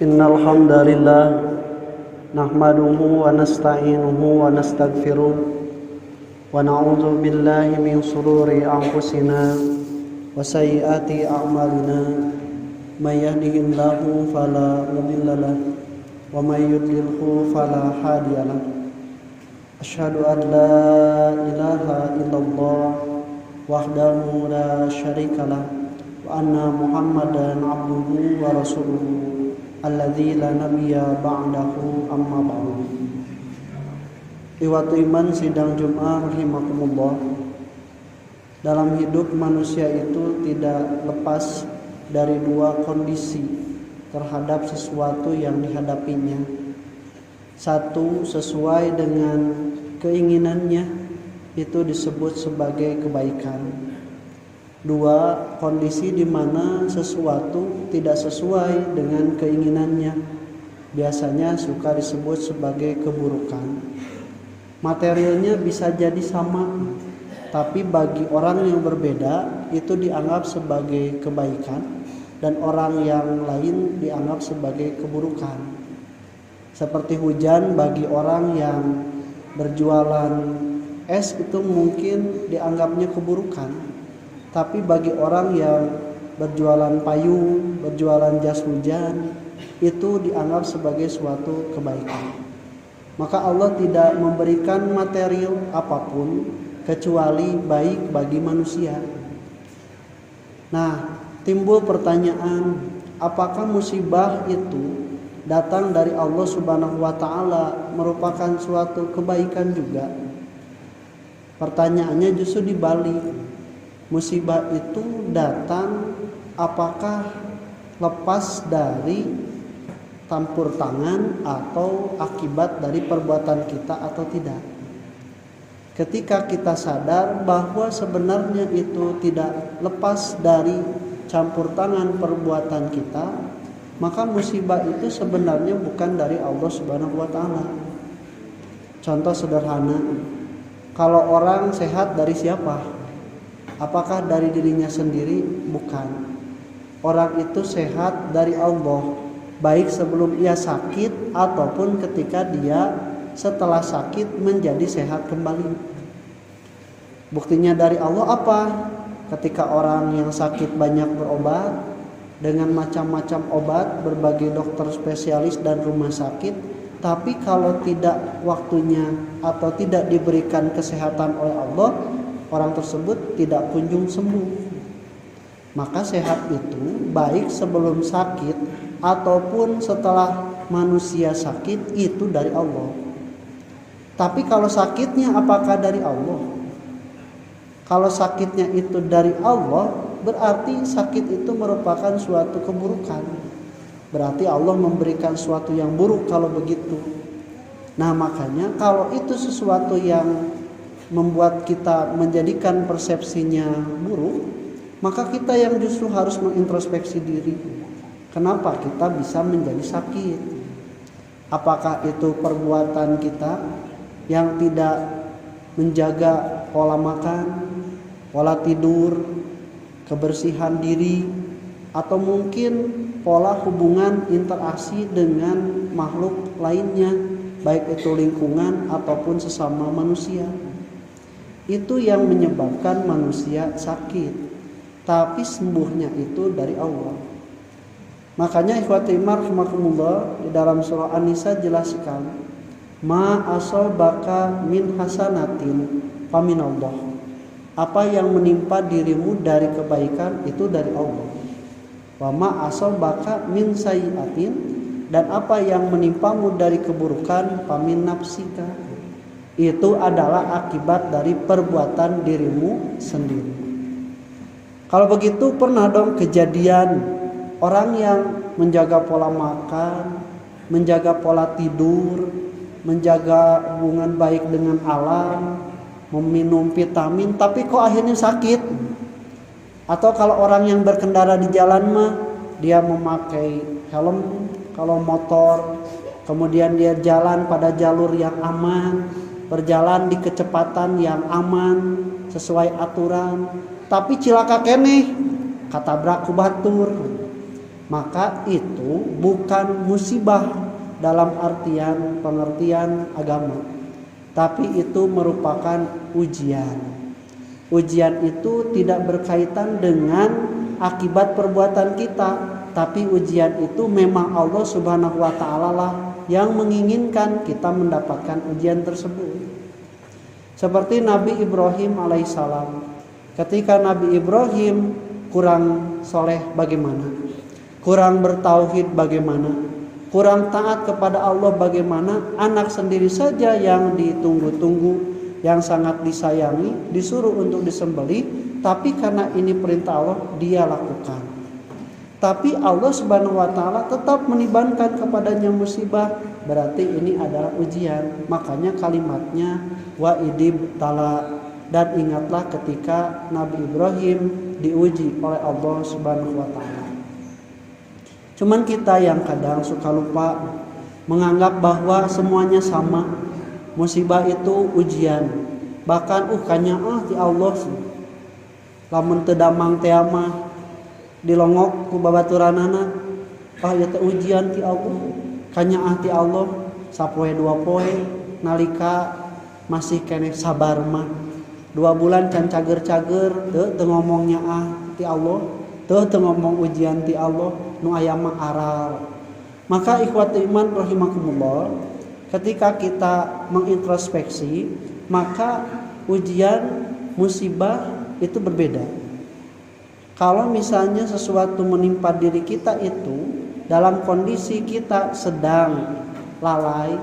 Innal hamdalillah nahmaduhu wa nasta'inuhu wa nastaghfiruh wa na'udzu billahi min shururi anfusina wa sayyiati a'malina may yahdihillahu fala mudilla lahu wa may yudlilhu fala hadiya lahu. Asyhadu an la ilaha illallah wahdahu la syarika lahu wa anna Muhammadan abduhu wa rasuluhu alladzi la nabiyya ba'dahu amma ba'du. Iwatu iman sidang Jumat rahimakumullah. Dalam hidup manusia itu tidak lepas dari dua kondisi terhadap sesuatu yang dihadapinya. Satu, sesuai dengan keinginannya, itu disebut sebagai kebaikan. Dua, kondisi di mana sesuatu tidak sesuai dengan keinginannya, biasanya suka disebut sebagai keburukan. Materialnya bisa jadi sama, tapi bagi orang yang berbeda itu dianggap sebagai kebaikan dan orang yang lain dianggap sebagai keburukan. Seperti hujan, bagi orang yang berjualan es itu mungkin dianggapnya keburukan. Tapi bagi orang yang berjualan payung, berjualan jas hujan, itu dianggap sebagai suatu kebaikan. Maka Allah tidak memberikan material apapun kecuali baik bagi manusia. Nah, timbul pertanyaan, apakah musibah itu datang dari Allah Subhanahu wa taala merupakan suatu kebaikan juga? Pertanyaannya justru dibalik. Musibah itu datang apakah lepas dari campur tangan atau akibat dari perbuatan kita atau tidak. Ketika kita sadar bahwa sebenarnya itu tidak lepas dari campur tangan perbuatan kita, maka musibah itu sebenarnya bukan dari Allah Subhanahu wa taala. Contoh sederhana, kalau orang sehat dari siapa? Apakah dari dirinya sendiri? Bukan. Orang itu sehat dari Allah, baik sebelum ia sakit ataupun ketika dia setelah sakit menjadi sehat kembali. Buktinya dari Allah apa? Ketika orang yang sakit banyak berobat dengan macam-macam obat, berbagai dokter spesialis dan rumah sakit, tapi kalau tidak waktunya atau tidak diberikan kesehatan oleh Allah, orang tersebut tidak kunjung sembuh. Maka sehat itu baik sebelum sakit ataupun setelah manusia sakit itu dari Allah. Tapi kalau sakitnya apakah dari Allah? Kalau sakitnya itu dari Allah, berarti sakit itu merupakan suatu keburukan. Berarti Allah memberikan suatu yang buruk kalau begitu. Nah, makanya kalau itu sesuatu yang membuat kita menjadikan persepsinya buruk, maka kita yang justru harus mengintrospeksi diri. Kenapa kita bisa menjadi sakit? Apakah itu perbuatan kita yang tidak menjaga pola makan, pola tidur, kebersihan diri, atau mungkin pola hubungan interaksi dengan makhluk lainnya, baik itu lingkungan ataupun sesama manusia. Itu yang menyebabkan manusia sakit, tapi sembuhnya itu dari Allah. Makanya ikhwati iman rahimakumullah, di dalam surah An-Nisa jelaskan, ma asabaka min hasanatin faminallah. Apa yang menimpa dirimu dari kebaikan itu dari Allah. Wa ma asabaka min sayyi'atin, dan apa yang menimpamu dari keburukan famin nafsika, itu adalah akibat dari perbuatan dirimu sendiri. Kalau begitu pernah dong kejadian orang yang menjaga pola makan, menjaga pola tidur, menjaga hubungan baik dengan alam, meminum vitamin, tapi kok akhirnya sakit. Atau kalau orang yang berkendara di jalan mah, dia memakai helm kalau motor, kemudian dia jalan pada jalur yang aman, berjalan di kecepatan yang aman sesuai aturan, tapi cilaka keneh katabrak ku batur. maka itu bukan musibah dalam pengertian agama, tapi itu merupakan ujian. Ujian itu tidak berkaitan dengan akibat perbuatan kita, tapi ujian itu memang Allah Subhanahu wa taala lah yang menginginkan kita mendapatkan ujian tersebut. Seperti Nabi Ibrahim alaihissalam. Ketika Nabi Ibrahim kurang soleh bagaimana? Kurang bertauhid bagaimana? Kurang taat kepada Allah bagaimana? Anak sendiri saja yang ditunggu-tunggu, yang sangat disayangi, disuruh untuk disembelih, tapi karena ini perintah Allah, dia lakukan. Tapi Allah Subhanahu wa taala tetap menibankan kepadanya musibah, berarti ini adalah ujian. Makanya kalimatnya wa idib tala, dan ingatlah ketika Nabi Ibrahim diuji oleh Allah Subhanahu wa taala. Cuman kita yang kadang suka lupa menganggap bahwa semuanya sama. Musibah itu ujian. Bahkan kanya ti Allah. Lamun teu damang teh mah dilongok ku babaturanana. Ieu teh ujian ti Allah. Kanya ti Allah sapoe dua poe nalika masih kene sabar mah. 2 bulan can cager-cager teu ngomongnya ti Allah, teu ngomong ujian ti Allah, nu aya mah aral. Maka ikhwati iman rahimakumullah, ketika kita mengintrospeksi, maka ujian musibah itu berbeda. Kalau misalnya sesuatu menimpa diri kita itu dalam kondisi kita sedang lalai,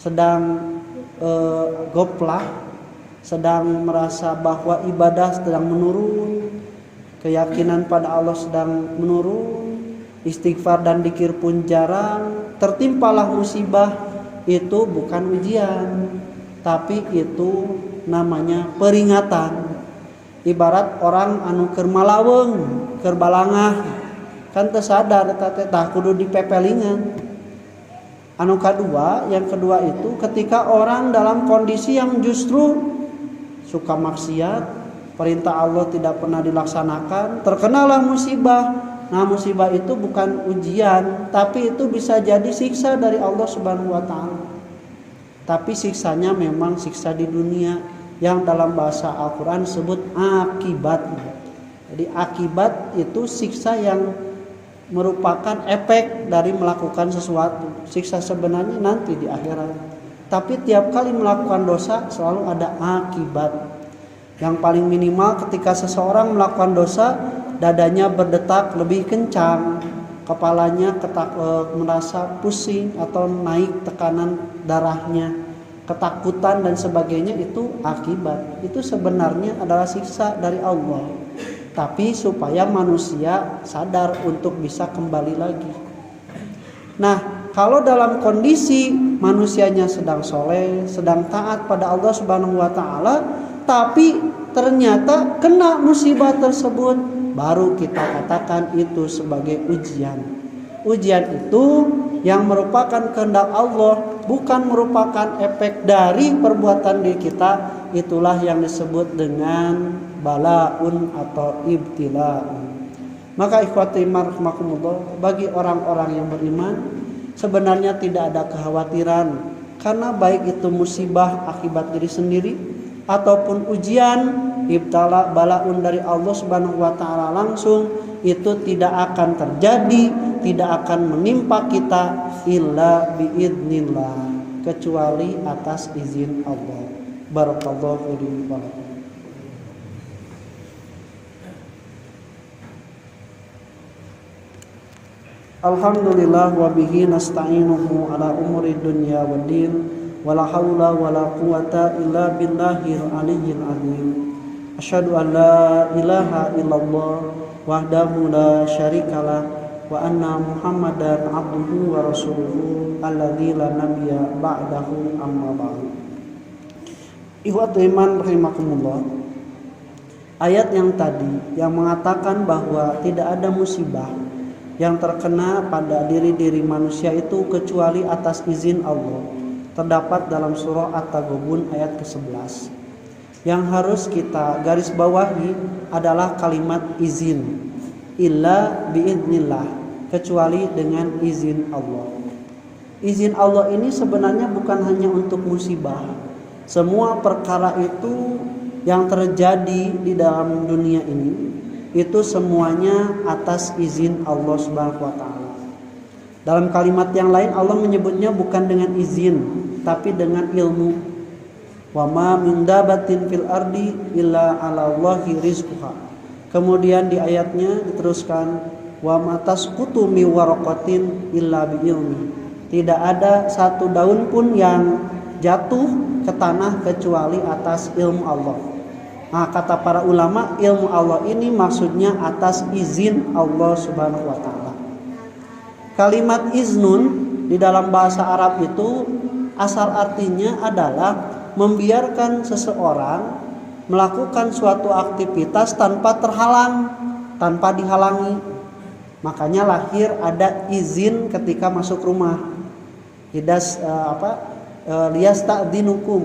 sedang goplak, sedang merasa bahwa ibadah sedang menurun, keyakinan pada Allah sedang menurun, istighfar dan dzikir pun jarang, tertimpalah musibah, itu bukan ujian, tapi itu namanya peringatan. Ibarat orang anu keur malaweng, keur balangah, kan teu sadar eta teh tah kudu dipepelingan. Anu kedua, yang kedua itu ketika orang dalam kondisi yang justru suka maksiat, perintah Allah tidak pernah dilaksanakan, terkenalah musibah. Nah, musibah itu bukan ujian, tapi itu bisa jadi siksa dari Allah Subhanahu wa taala. Tapi siksanya memang siksa di dunia, yang dalam bahasa Al-Qur'an disebut akibat. Jadi akibat itu siksa yang merupakan efek dari melakukan sesuatu. Siksa sebenarnya nanti di akhirat. Tapi tiap kali melakukan dosa selalu ada akibat. Yang paling minimal ketika seseorang melakukan dosa, dadanya berdetak lebih kencang, kepalanya merasa pusing atau naik tekanan darahnya, ketakutan dan sebagainya, itu akibat. Itu sebenarnya adalah siksa dari Allah. Tapi supaya manusia sadar untuk bisa kembali lagi. Nah, kalau dalam kondisi manusianya sedang soleh, sedang taat pada Allah Subhanahu wa taala, tapi ternyata kena musibah tersebut, baru kita katakan itu sebagai ujian. Ujian itu yang merupakan kehendak Allah, bukan merupakan efek dari perbuatan diri kita. Itulah yang disebut dengan balaun atau ibtilaun. Maka ikhwati rahimakumullah, bagi orang-orang yang beriman sebenarnya tidak ada kekhawatiran, karena baik itu musibah akibat diri sendiri ataupun ujian ibtala balaun dari Allah Subhanahu wa taala langsung, itu tidak akan terjadi, tidak akan menimpa kita illa biidznillah, kecuali atas izin Allah. Barakallahu fiikum. Alhamdulillah wa bihi nasta'inuhu ala umuri dunya waddin, wala haula wala quwata illa billahil aliyyil azim. Asyhadu an la ilaha illallah wahdahu la syarikalah wa anna Muhammadan abduhu wa rasuluhu alladzi la nabiyya ba'dahu amma ba'd. Ikhwatul iman rahimakumullah. Ayat yang tadi yang mengatakan bahwa tidak ada musibah yang terkena pada diri-diri manusia itu kecuali atas izin Allah, terdapat dalam surah At-Taghabun ayat ke-11. Yang harus kita garis bawahi adalah kalimat izin, illa biidznillah, kecuali dengan izin Allah. Izin Allah ini sebenarnya bukan hanya untuk musibah. Semua perkara itu yang terjadi di dalam dunia ini itu semuanya atas izin Allah Subhanahu wa taala. Dalam kalimat yang lain Allah menyebutnya bukan dengan izin tapi dengan ilmu. Wa ma min dabatin fil ardi illa 'ala Allahi rizquha. Kemudian di ayatnya diteruskan wa ma tasqutu mi waraqatin illa bi ilmi. Tidak ada satu daun pun yang jatuh ke tanah kecuali atas ilmu Allah. Nah, kata para ulama, ilmu Allah ini maksudnya atas izin Allah Subhanahu wa taala. Kalimat iznun di dalam bahasa Arab itu asal artinya adalah membiarkan seseorang melakukan suatu aktivitas tanpa terhalang, tanpa dihalangi. Makanya lahir ada izin ketika masuk rumah. Liyasta'dzinukum,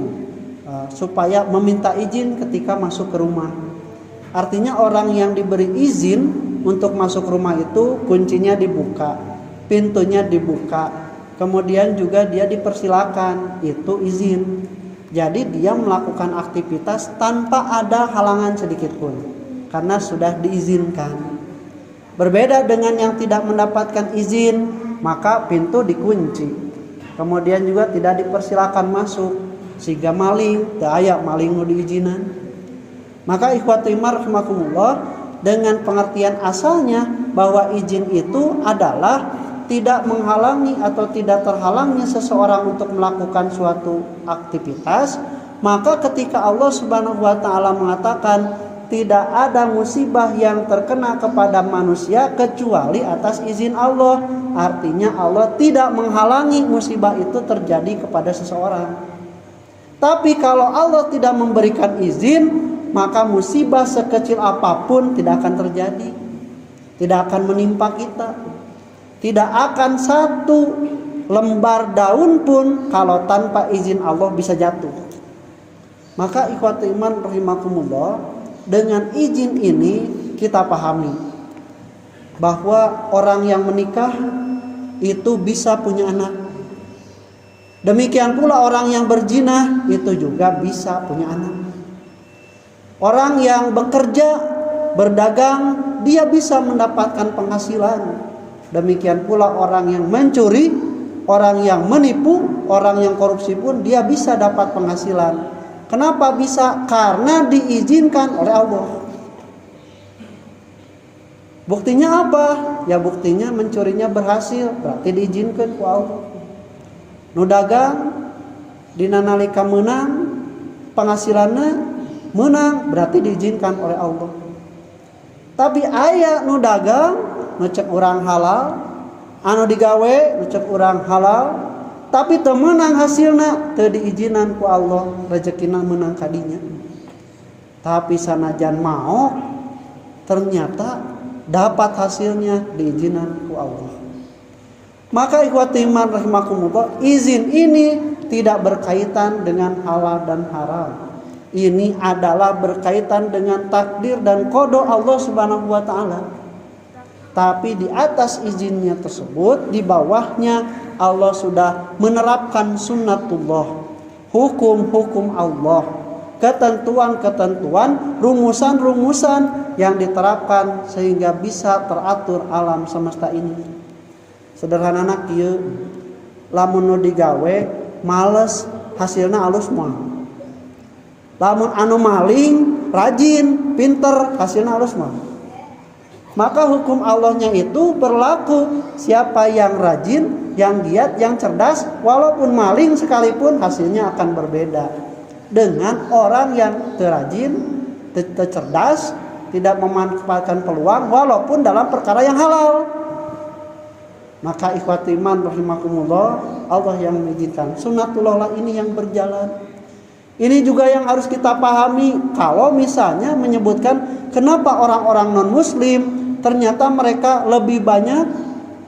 supaya meminta izin ketika masuk ke rumah. Artinya orang yang diberi izin untuk masuk rumah itu kuncinya dibuka, pintunya dibuka, kemudian juga dia dipersilakan, itu izin. Jadi dia melakukan aktivitas tanpa ada halangan sedikit pun karena sudah diizinkan. Berbeda dengan yang tidak mendapatkan izin, maka pintu dikunci. Kemudian juga tidak dipersilakan masuk, sehingga maling, teu aya maling nu diizinan. Maka ikhwati iman rahimakumullah, dengan pengertian asalnya bahwa izin itu adalah tidak menghalangi atau tidak terhalangnya seseorang untuk melakukan suatu aktivitas, maka ketika Allah Subhanahu wa taala mengatakan tidak ada musibah yang terkena kepada manusia kecuali atas izin Allah, artinya Allah tidak menghalangi musibah itu terjadi kepada seseorang. Tapi kalau Allah tidak memberikan izin, maka musibah sekecil apapun tidak akan terjadi, tidak akan menimpa kita. Tidak akan satu lembar daun pun kalau tanpa izin Allah bisa jatuh. Maka ikhwati iman rahimakumullah, dengan izin ini kita pahami bahwa orang yang menikah itu bisa punya anak. Demikian pula orang yang berzina itu juga bisa punya anak. Orang yang bekerja, berdagang, dia bisa mendapatkan penghasilan. Demikian pula orang yang mencuri, orang yang menipu, orang yang korupsi pun dia bisa dapat penghasilan. Kenapa bisa? Karena diizinkan oleh Allah. Buktinya apa? Ya buktinya mencurinya berhasil, berarti diizinkan ku Allah. Nu dagang dina nalika menang, penghasilannya menang, berarti diizinkan oleh Allah. Tapi aya nu dagang nu cek urang halal, anu digawe nu cek urang halal, tapi teu meunang hasilna, teu diizinan ku Allah, rezekina meunang kadinya. Tapi sanajan mau ternyata dapat hasilnya diizinan ku Allah. Maka ikhwati iman rahimakumullah, izin ini tidak berkaitan dengan halal dan haram. Ini adalah berkaitan dengan takdir dan qada Allah Subhanahu wa taala. Tapi di atas izinnya tersebut, di bawahnya Allah sudah menerapkan sunnatullah, hukum-hukum Allah, ketentuan-ketentuan, rumusan-rumusan yang diterapkan sehingga bisa teratur alam semesta ini. Sederhana kieu, lamun nu digawe males hasilna alus moal. Lamun anu maling rajin, pinter, hasilna alus moal. Maka hukum Allahnya itu berlaku, siapa yang rajin, yang giat, yang cerdas, walaupun maling sekalipun hasilnya akan berbeda dengan orang yang terrajin, cerdas, tidak memanfaatkan peluang walaupun dalam perkara yang halal. Maka ikhwati iman rahimakumullah, Allah yang mengizinkan, sunnatullah lah ini yang berjalan. Ini juga yang harus kita pahami. Kalau misalnya menyebutkan kenapa orang-orang non muslim ternyata mereka lebih banyak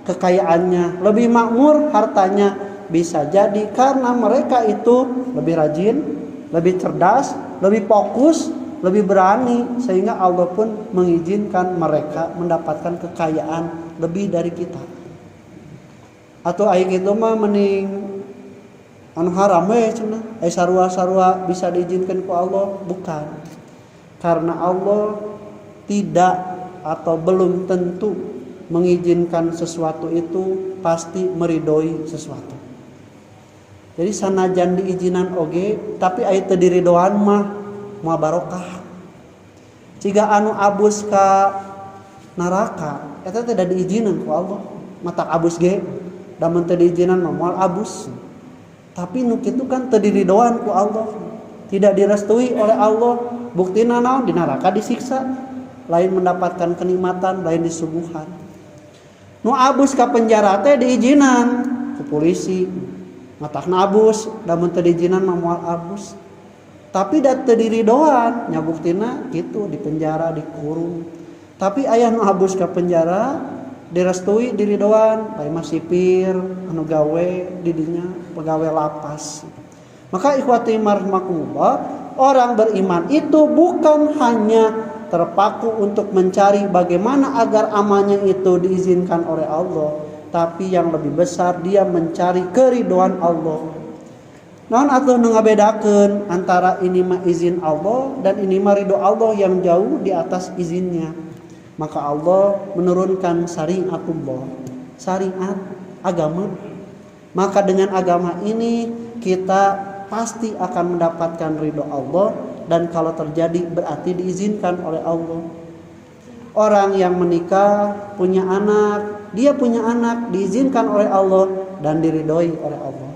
kekayaannya, lebih makmur hartanya, bisa jadi karena mereka itu lebih rajin, lebih cerdas, lebih fokus, lebih berani, sehingga Allah pun mengizinkan mereka mendapatkan kekayaan lebih dari kita. Atau aya kitu mah mending anu haram we cenah, aya sarua-sarua bisa diizinkan ku Allah, bukan. Karena Allah tidak atau belum tentu mengizinkan sesuatu itu pasti meridoi sesuatu. Jadi sanajan diizinan oge, tapi aya teu diridoan mah moal barokah. Ciga anu abus ka neraka eta tidak diizinan ku Allah. Matak abus ge da mun teu diizinan mah moal abus. Tapi nu kitu kan teu diridoan ku Allah. Tidak direstui oleh Allah. Buktina naon? Di neraka disiksa. Lain mendapatkan kenikmatan, lain disuguhan. Nu abus ka penjara teh diizinan ku polisi. Matakna abus, da mun teu diizinan mah moal abus. Tapi da teu diridoan, nya buktina kitu di penjara dikurung. Tapi aya nu abus ka penjara direstui diridoan, lain mah sipir anu gawe di dinya pegawai lapas. Maka ikhwati marhamukumullah, orang beriman itu bukan hanya terpaku untuk mencari bagaimana agar amalnya itu diizinkan oleh Allah, tapi yang lebih besar dia mencari keridhaan Allah. Naon atuh nu ngabedakeun antara ini mah izin Allah dan ini mah ridho Allah yang jauh di atas izinnya. Maka Allah menurunkan syariatullah, syariat agama. Maka dengan agama ini kita pasti akan mendapatkan ridho Allah, dan kalau terjadi berarti diizinkan oleh Allah. Orang yang menikah punya anak, dia punya anak diizinkan oleh Allah dan diridhoi oleh Allah.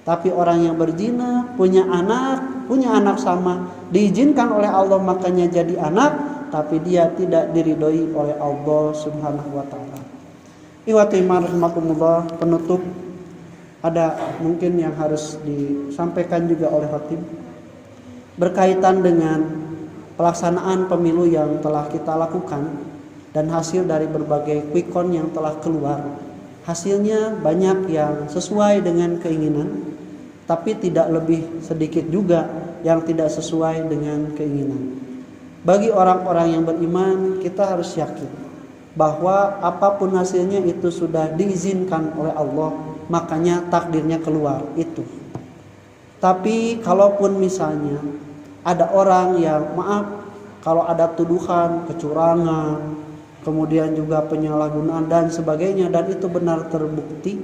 Tapi orang yang berzina punya anak sama, diizinkan oleh Allah makanya jadi anak, tapi dia tidak diridhoi oleh Allah Subhanahu wa taala. Ikhwati rahimakumullah, penutup ada mungkin yang harus disampaikan juga oleh khatib berkaitan dengan pelaksanaan pemilu yang telah kita lakukan dan hasil dari berbagai quick count yang telah keluar. Hasilnya banyak yang sesuai dengan keinginan, tapi tidak lebih sedikit juga yang tidak sesuai dengan keinginan. Bagi orang-orang yang beriman, kita harus yakin bahwa apapun hasilnya itu sudah diizinkan oleh Allah, makanya takdirnya keluar itu. Tapi kalaupun misalnya ada orang yang kalau ada tuduhan kecurangan, kemudian juga penyalahgunaan dan sebagainya, dan itu benar terbukti,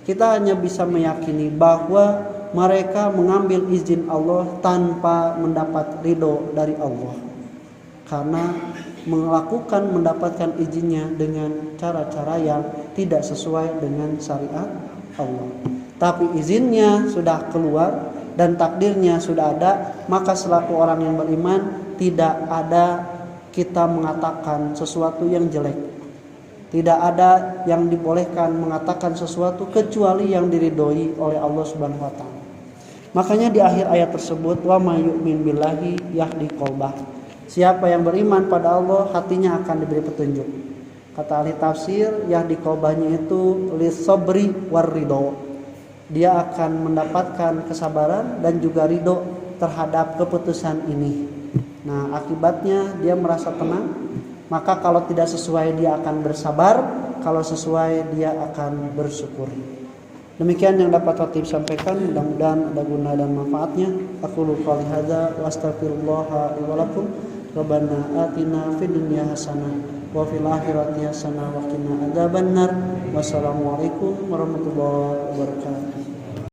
kita hanya bisa meyakini bahwa mereka mengambil izin Allah tanpa mendapat ridho dari Allah, karena mendapatkan izinnya dengan cara-cara yang tidak sesuai dengan syariat Allah. Tapi izinnya sudah keluar dan takdirnya sudah ada, maka selaku orang yang beriman tidak ada kita mengatakan sesuatu yang jelek. Tidak ada yang dibolehkan mengatakan sesuatu kecuali yang diridhoi oleh Allah Subhanahu wa taala. Makanya di akhir ayat tersebut, wa may yu'min billahi yahdi qalbah. Siapa yang beriman pada Allah, hatinya akan diberi petunjuk. Kata ahli tafsir, yahdi qalbahnya itu lisabri war ridho. Dia akan mendapatkan kesabaran dan juga ridho terhadap keputusan ini. Nah, akibatnya dia merasa tenang. Maka kalau tidak sesuai dia akan bersabar, kalau sesuai dia akan bersyukur. Demikian yang dapat khatib sampaikan, mudah-mudahan ada guna dan manfaatnya. Aqulu qouli hadza wa astaghfirullah li wa lakum. Rabbana atina fid dunya hasanah wa fil akhirati hasanah wa qina adzabannar. Wassalamualaikum warahmatullahi wabarakatuh.